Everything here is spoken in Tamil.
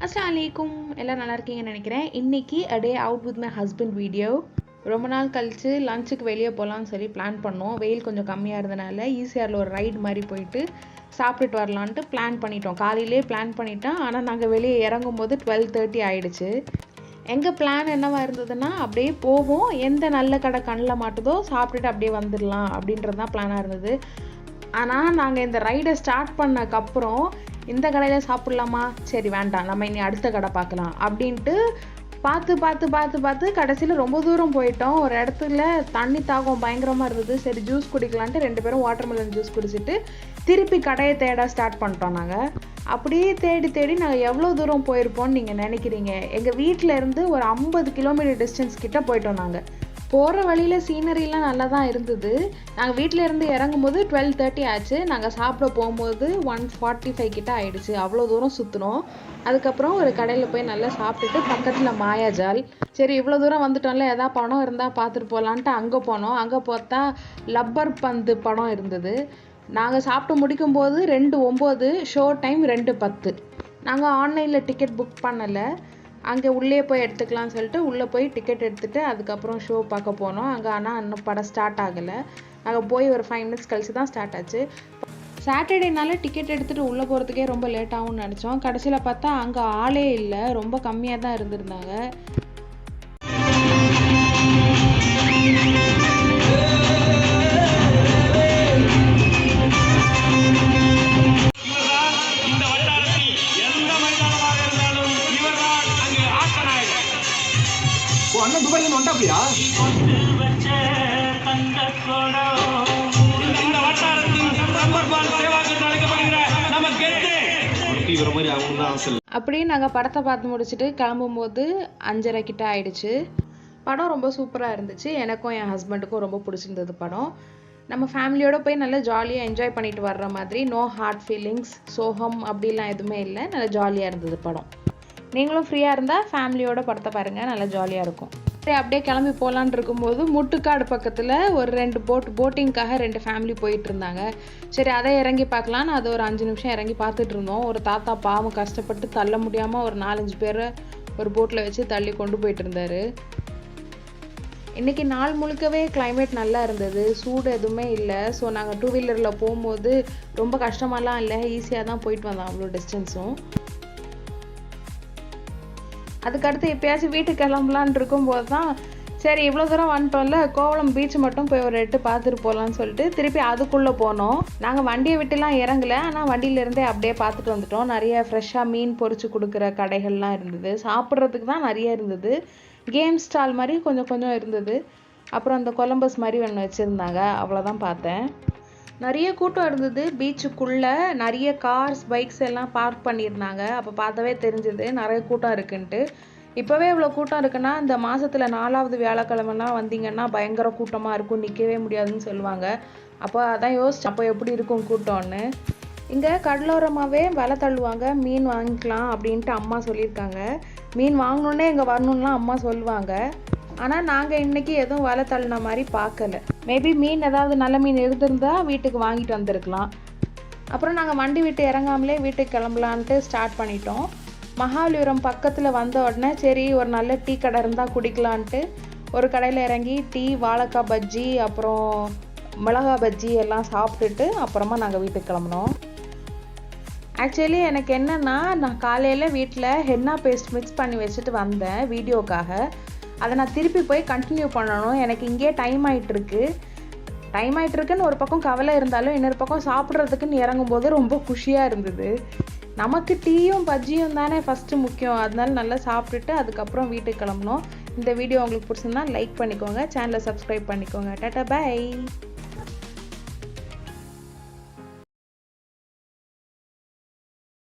அஸ்ஸலாமு அலைக்கும். எல்லாம் நல்லா இருக்கீங்கன்னு நினைக்கிறேன். இன்றைக்கி a day out with my husband video. ரொம்ப நாள் கழித்து லஞ்சுக்கு வெளியே போகலான்னு சொல்லி பிளான் பண்ணோம். வெயில் கொஞ்சம் கம்மியாக இருந்தனால ஈசிஆரில் ஒரு ரைடு மாதிரி போயிட்டு சாப்பிட்டுட்டு வரலான்ட்டு பிளான் பண்ணிட்டோம். காலையிலே பிளான் பண்ணிட்டோம். ஆனால் நாங்கள் வெளியே இறங்கும் போது 12:30 ஆகிடுச்சு. எங்கள் பிளான் என்னவாக இருந்ததுன்னா, அப்படியே போவோம், எந்த நல்ல கடை கண்ணில் மாட்டுதோ சாப்பிட்டுட்டு அப்படியே வந்துடலாம் அப்படின்றது தான் பிளானாக இருந்தது. ஆனால் நாங்கள் இந்த ரைடை ஸ்டார்ட் பண்ணக்கப்புறம் இந்த கடையில் சாப்பிட்லாமா, சரி வேண்டாம், நம்ம இனி அடுத்த கடை பார்க்கலாம் அப்படின்ட்டு பார்த்து கடைசியில் ரொம்ப தூரம் போயிட்டோம். ஒரு இடத்துல தண்ணி தாகம் பயங்கரமாக இருந்தது. சரி ஜூஸ் குடிக்கலான்ட்டு 2 பேரும் வாட்டர்மெலன் ஜூஸ் குடிச்சிட்டு திருப்பி கடையை தேட ஸ்டார்ட் பண்ணிட்டோம். நாங்கள் அப்படியே தேடி நாங்கள் எவ்வளோ தூரம் போயிருப்போம்னு நீங்கள் நினைக்கிறீங்க? எங்கள் வீட்டில் இருந்து ஒரு 50 கிலோமீட்டர் டிஸ்டன்ஸ் கிட்ட போயிட்டோம். நாங்கள் போகிற வழியில் சீனரிலாம் நல்லா தான் இருந்தது. நாங்கள் வீட்டில் இருந்து இறங்கும்போது 12:30 ஆச்சு. நாங்கள் சாப்பிட போகும்போது 1:45 கிட்ட ஆகிடுச்சு. அவ்வளோ தூரம் சுற்றினோம். அதுக்கப்புறம் ஒரு கடையில் போய் நல்லா சாப்பிட்டுட்டு பக்கத்தில் மாயாஜால், சரி இவ்வளோ தூரம் வந்துட்டோம்ல, எதாவது படம் இருந்தால் பார்த்துட்டு போகலான்ட்டு அங்கே போனோம். அங்கே பார்த்தா லப்பர் பந்து படம் இருந்தது. நாங்கள் சாப்பிட்டு முடிக்கும்போது 2:09, ஷோ டைம் 2:10. நாங்கள் ஆன்லைனில் டிக்கெட் புக் பண்ணலை. அங்கே உள்ளே போய் எடுத்துக்கலாம்னு சொல்லிட்டு உள்ளே போய் டிக்கெட் எடுத்துகிட்டு அதுக்கப்புறம் ஷோ பார்க்க போனோம். அங்கே ஆனால் இன்னும் படம் ஸ்டார்ட் ஆகலை. நாங்கள் போய் ஒரு 5 மினிட்ஸ் கழிச்சு தான் ஸ்டார்ட் ஆச்சு. சாட்டர்டேனால டிக்கெட் எடுத்துகிட்டு உள்ளே போகிறதுக்கே ரொம்ப லேட் ஆகும்னு நினச்சோம். கடைசியில் பார்த்தா அங்கே ஆளே இல்லை, ரொம்ப கம்மியாக தான் இருந்திருந்தாங்க. அண்ணன் துபாயில வந்துட்டாப்லையா? அப்படியே நாங்கள் படத்தை பார்த்து முடிச்சுட்டு கிளம்பும்போது 5:30 கிட்ட ஆயிடுச்சு. படம் ரொம்ப சூப்பராக இருந்துச்சு. எனக்கும் என் ஹஸ்பண்டுக்கும் ரொம்ப பிடிச்சிருந்தது படம். நம்ம ஃபேமிலியோடு போய் நல்லா ஜாலியாக என்ஜாய் பண்ணிட்டு வர்ற மாதிரி, நோ ஹார்ட் ஃபீலிங்ஸ், சோகம் அப்படிலாம் எதுவுமே இல்லை. நல்லா ஜாலியாக இருந்தது படம். நீங்களும் ஃப்ரீயாக இருந்தால் ஃபேமிலியோட படத்தை பாருங்கள், நல்லா ஜாலியாக இருக்கும். சரி அப்படியே கிளம்பி போகலான் இருக்கும்போது முட்டுக்காடு பக்கத்தில் ஒரு 2 போட்டிங்காக 2 ஃபேமிலி போயிட்டு இருந்தாங்க. சரி அதை இறங்கி பார்க்கலான்னு அது ஒரு 5 நிமிஷம் இறங்கி பார்த்துட்டு இருந்தோம். ஒரு தாத்தா பாவம் கஷ்டப்பட்டு தள்ள முடியாமல் ஒரு 4-5 பேரை ஒரு போட்டில் வச்சு தள்ளி கொண்டு போயிட்டு இருந்தார். இன்றைக்கி நாள் முழுக்கவே கிளைமேட் நல்லா இருந்தது, சூடு எதுவுமே இல்லை. ஸோ நாங்கள் 2 வீலரில் போகும்போது ரொம்ப கஷ்டமாலாம் இல்லை, ஈஸியாக தான் போயிட்டு வந்தோம் அவ்வளோ டிஸ்டன்ஸும். அதுக்கடுத்து எப்பயாச்சும் வீட்டுக்கு கிளம்பலான் இருக்கும்போது தான், சரி இவ்வளோ தூரம் வந்துட்டோம்ல, கோவளம் பீச் மட்டும் போய் ஒரு 8 பார்த்துட்டு போகலான்னு சொல்லிட்டு திருப்பி அதுக்குள்ளே போனோம். நாங்கள் வண்டியை விட்டுலாம் இறங்கலை, ஆனால் வண்டியிலேருந்தே அப்படியே பார்த்துட்டு வந்துட்டோம். நிறைய ஃப்ரெஷ்ஷாக மீன் பொரிச்சு கொடுக்குற கடைகள்லாம் இருந்தது. சாப்பிட்றதுக்கு தான் நிறைய இருந்தது. கேம் ஸ்டால் மாதிரி கொஞ்சம் இருந்தது. அப்புறம் அந்த கொலம்பஸ் மாதிரி ஒன்று வச்சுருந்தாங்க, அவ்வளோதான் பார்த்தேன். நிறைய கூட்டம் இருந்தது. பீச்சுக்குள்ளே நிறைய கார்ஸ் பைக்ஸ் எல்லாம் பார்க் பண்ணியிருந்தாங்க. அப்போ பார்த்தாவே தெரிஞ்சது நிறைய கூட்டம் இருக்குன்ட்டு. இப்போவே இவ்வளோ கூட்டம் இருக்குன்னா இந்த மாதத்தில் 4வது வியாழக்கிழமெல்லாம் வந்தீங்கன்னா பயங்கர கூட்டமாக இருக்கும், நிற்கவே முடியாதுன்னு சொல்லுவாங்க. அப்போ அதான் யோசிச்சு அப்போ எப்படி இருக்கும் கூட்டம்னு. இங்கே கடலோரமாகவே வலை தள்ளுவாங்க, மீன் வாங்கிக்கலாம் அப்படின்ட்டு அம்மா சொல்லியிருக்காங்க. மீன் வாங்கணுன்னே இங்கே வரணும்லாம் அம்மா சொல்லுவாங்க. ஆனால் நாங்கள் இன்றைக்கி எதுவும் வலை தள்ளின மாதிரி பார்க்கல. மேபி மீன் ஏதாவது நல்ல மீன் இருந்திருந்தால் வீட்டுக்கு வாங்கிட்டு வந்திருக்கலாம். அப்புறம் நாங்கள் வண்டி விட்டு இறங்காமலே வீட்டுக்கு கிளம்பலான்ட்டு ஸ்டார்ட் பண்ணிட்டோம். மகாபலிபுரம் பக்கத்தில் வந்த உடனே சரி ஒரு நல்ல டீ கடை இருந்தால் குடிக்கலான்ட்டு ஒரு கடையில் இறங்கி டீ, வாழைக்காய் பஜ்ஜி, அப்புறம் மிளகா பஜ்ஜி எல்லாம் சாப்பிட்டுட்டு அப்புறமா நாங்கள் வீட்டுக்கு கிளம்புனோம். ஆக்சுவலி எனக்கு என்னென்னா, நான் காலையில் வீட்டில் ஹென்னா பேஸ்ட் மிக்ஸ் பண்ணி வச்சுட்டு வந்தேன் வீடியோக்காக. அதை நான் திருப்பி போய் கண்டினியூ பண்ணணும். எனக்கு இங்கேயே டைம் ஆகிட்டுருக்குன்னு ஒரு பக்கம் கவலை இருந்தாலும் இன்னொரு பக்கம் சாப்பிட்றதுக்குன்னு இறங்கும்போது ரொம்ப குஷியாக இருந்தது. நமக்கு டீயும் பஜ்ஜியும் தானே ஃபஸ்ட்டு முக்கியம். அதனால நல்லா சாப்பிட்டுட்டு அதுக்கப்புறம் வீட்டுக்கு கிளம்பணும். இந்த வீடியோ உங்களுக்கு பிடிச்சிருந்தா லைக் பண்ணிக்கோங்க, சேனலை சப்ஸ்கிரைப் பண்ணிக்கோங்க. Tata bye.